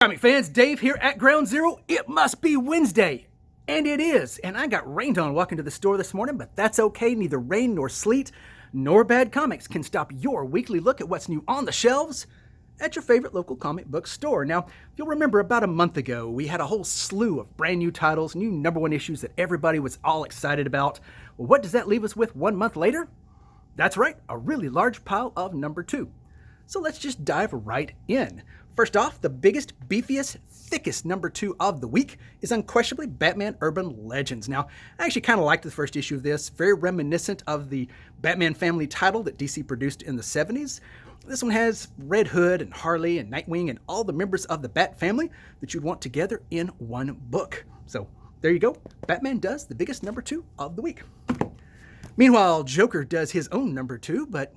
Comic fans, Dave here at Ground Zero. It must be Wednesday. And it is. And I got rained on walking to the store this morning, but that's okay. Neither rain nor sleet nor bad comics can stop your weekly look at what's new on the shelves at your favorite local comic book store. Now, if you'll remember, about a month ago, we had a whole slew of brand new titles, new #1 issues that everybody was all excited about. Well, what does that leave us with 1 month later? That's right, a really large pile of #2. So let's just dive right in. First off, the biggest, beefiest, thickest #2 of the week is unquestionably Batman Urban Legends. Now, I actually kind of liked the first issue of this, very reminiscent of the Batman family title that DC produced in the 70s. This one has Red Hood and Harley and Nightwing and all the members of the Bat family that you'd want together in one book. So there you go. Batman does the biggest #2 of the week. Meanwhile, Joker does his own #2, but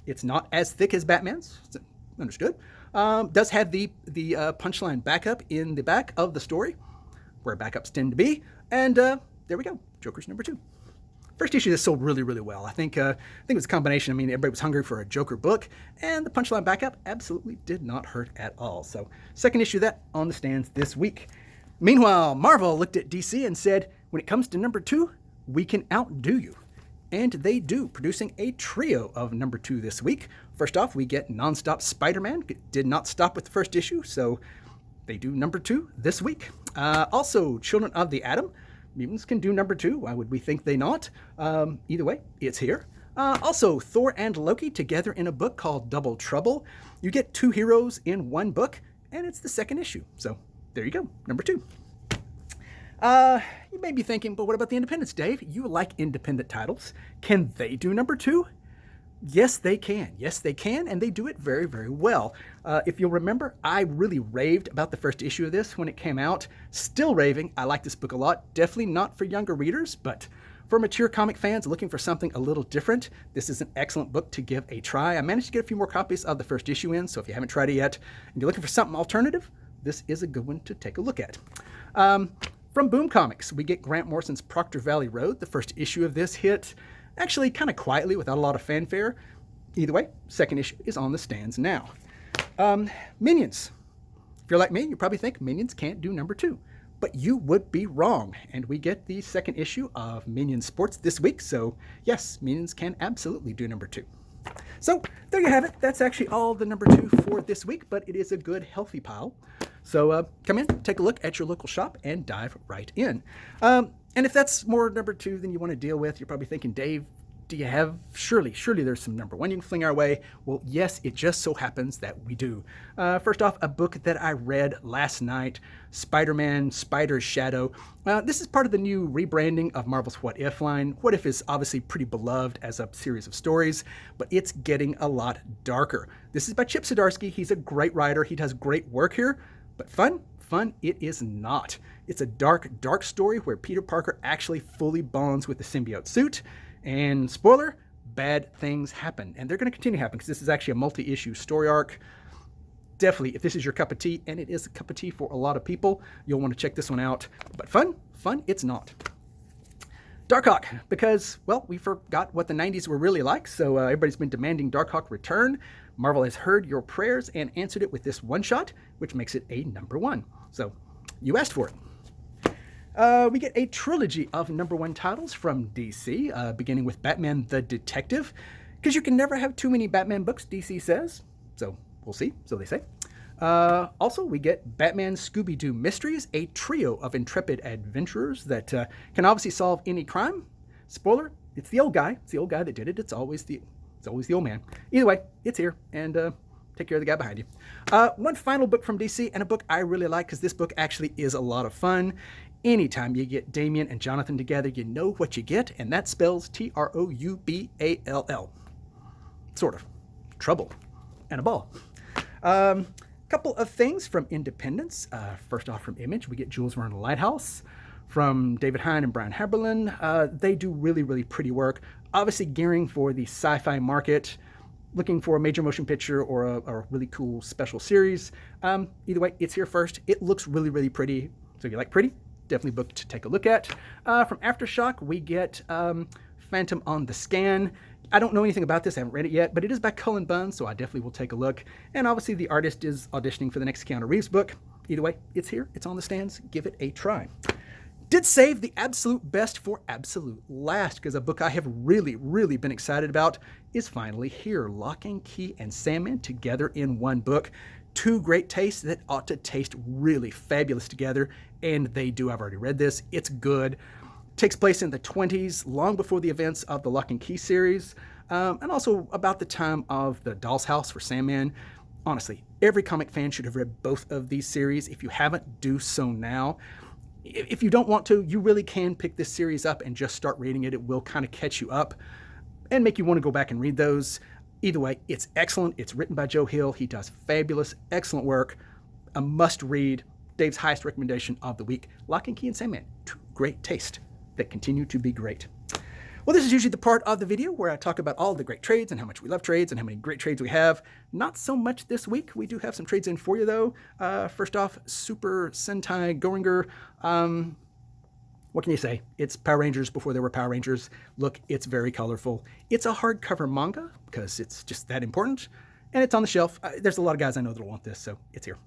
it's not as thick as Batman's. It's understood. Does have the punchline backup in the back of the story, where backups tend to be. And there we go. Joker's #2. First issue that sold really, really well. I think it was a combination. I mean, everybody was hungry for a Joker book, and the punchline backup absolutely did not hurt at all. So second issue of that on the stands this week. Meanwhile, Marvel looked at DC and said, when it comes to #2, we can outdo you. And they do, producing a trio of #2 this week. First off, we get Nonstop Spider-Man. It did not stop with the first issue, so they do #2 this week. Also, Children of the Atom. Mutants can do #2. Why would we think they not? Either way, it's here. Also, Thor and Loki together in a book called Double Trouble. You get two heroes in one book, and it's the second issue. So there you go, #2. You may be thinking, but what about the independents, Dave? You like independent titles. Can they do #2? Yes, they can. Yes, they can, and they do it very, very well. If you'll remember, I really raved about the first issue of this when it came out. Still raving. I like this book a lot. Definitely not for younger readers, but for mature comic fans looking for something a little different, this is an excellent book to give a try. I managed to get a few more copies of the first issue in, so if you haven't tried it yet and you're looking for something alternative, this is a good one to take a look at. From Boom Comics, we get Grant Morrison's Proctor Valley Road. The first issue of this hit actually kind of quietly without a lot of fanfare. Either way, second issue is on the stands now. Minions. If you're like me, you probably think Minions can't do #2, but you would be wrong. And we get the second issue of Minions Sports this week, so yes, Minions can absolutely do #2. So there you have it. That's actually all the #2 for this week, but it is a good, healthy pile. So come in, take a look at your local shop, and dive right in. And if that's more #2 than you want to deal with, you're probably thinking, Dave, do you have, surely there's some #1 you can fling our way. Well, yes, it just so happens that we do. First off, a book that I read last night, Spider-Man Spider's Shadow. This is part of the new rebranding of Marvel's What If line. What If is obviously pretty beloved as a series of stories, but it's getting a lot darker. This is by Chip Zdarsky. He's a great writer. He does great work here, but fun it is not. It's a dark, dark story where Peter Parker actually fully bonds with the symbiote suit. And spoiler, bad things happen. And they're going to continue to happen because this is actually a multi-issue story arc. Definitely, if this is your cup of tea, and it is a cup of tea for a lot of people, you'll want to check this one out. But fun it's not. Darkhawk, because, well, we forgot what the 90s were really like, so everybody's been demanding Darkhawk return. Marvel has heard your prayers and answered it with this one-shot, which makes it a #1. So you asked for it. We get a trilogy of #1 titles from DC, beginning with Batman the Detective, because you can never have too many Batman books, DC says. So we'll see, so they say. Also, we get Batman Scooby-Doo Mysteries, a trio of intrepid adventurers that can obviously solve any crime. Spoiler, it's the old guy. It's the old guy that did it. It's always the old man. Either way, it's here, and take care of the guy behind you. One final book from DC, and a book I really like because this book actually is a lot of fun. Anytime you get Damian and Jonathan together, you know what you get, and that spells Trouball. Sort of. Trouble. And a ball. Couple of things from Independence. First off, from Image, we get Jules Verne Lighthouse. From David Hine and Brian Haberlin, they do really, really pretty work. Obviously gearing for the sci-fi market, looking for a major motion picture or a really cool special series. Either way, it's here first. It looks really, really pretty. So if you like pretty, definitely book to take a look at. From Aftershock, we get Phantom on the Scan. I don't know anything about this, I haven't read it yet, but it is by Cullen Bunn, so I definitely will take a look. And obviously the artist is auditioning for the next Keanu Reeves book. Either way, it's here, it's on the stands, give it a try. Did save the absolute best for absolute last, because a book I have really been excited about is finally here. Lock and Key and Sandman together in one book. Two great tastes that ought to taste really fabulous together, and they do. I've already read this. It's good. Takes place in the 20s, long before the events of the Lock and Key series, and also about the time of the Doll's House for Sandman. Honestly, every comic fan should have read both of these series. If you haven't, do so now. If you don't want to, you really can pick this series up and just start reading it. It will kind of catch you up and make you want to go back and read those. Either way, it's excellent. It's written by Joe Hill. He does fabulous, excellent work. A must-read. Dave's highest recommendation of the week. Lock and Key and Sandman. Two great taste that continue to be great. Well, this is usually the part of the video where I talk about all the great trades and how much we love trades and how many great trades we have. Not so much this week. We do have some trades in for you, though. First off, Super Sentai Goringer. What can you say? It's Power Rangers before there were Power Rangers. Look, it's very colorful. It's a hardcover manga because it's just that important. And it's on the shelf. There's a lot of guys I know that'll want this, so it's here.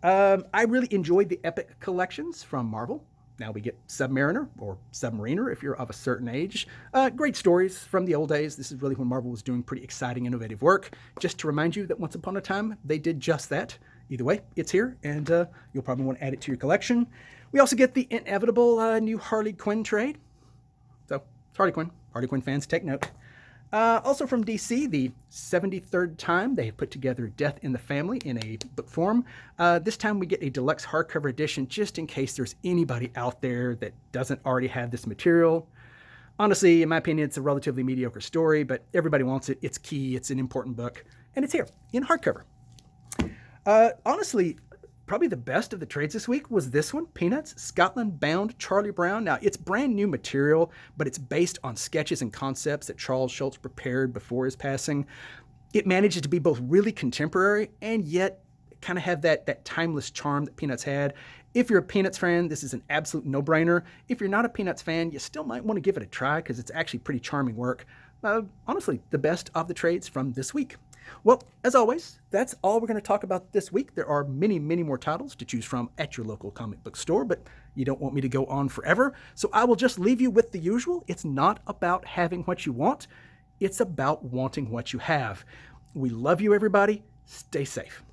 I really enjoyed the Epic collections from Marvel. Now we get Submariner, or Submariner if you're of a certain age. Great stories from the old days. This is really when Marvel was doing pretty exciting, innovative work. Just to remind you that once upon a time, they did just that. Either way, it's here, and you'll probably want to add it to your collection. We also get the inevitable new Harley Quinn trade. So, it's Harley Quinn. Harley Quinn fans, take note. Also from DC, the 73rd time they have put together Death in the Family in a book form. This time we get a deluxe hardcover edition just in case there's anybody out there that doesn't already have this material. Honestly, in my opinion, it's a relatively mediocre story, but everybody wants it. It's key. It's an important book, and it's here in hardcover. Honestly, probably the best of the trades this week was this one, Peanuts, Scotland-bound Charlie Brown. Now, it's brand new material, but it's based on sketches and concepts that Charles Schulz prepared before his passing. It manages to be both really contemporary and yet kind of have that timeless charm that Peanuts had. If you're a Peanuts fan, this is an absolute no-brainer. If you're not a Peanuts fan, you still might want to give it a try because it's actually pretty charming work. Honestly, the best of the trades from this week. Well, as always, that's all we're going to talk about this week. There are many more titles to choose from at your local comic book store, but you don't want me to go on forever. So I will just leave you with the usual. It's not about having what you want. It's about wanting what you have. We love you, everybody. Stay safe.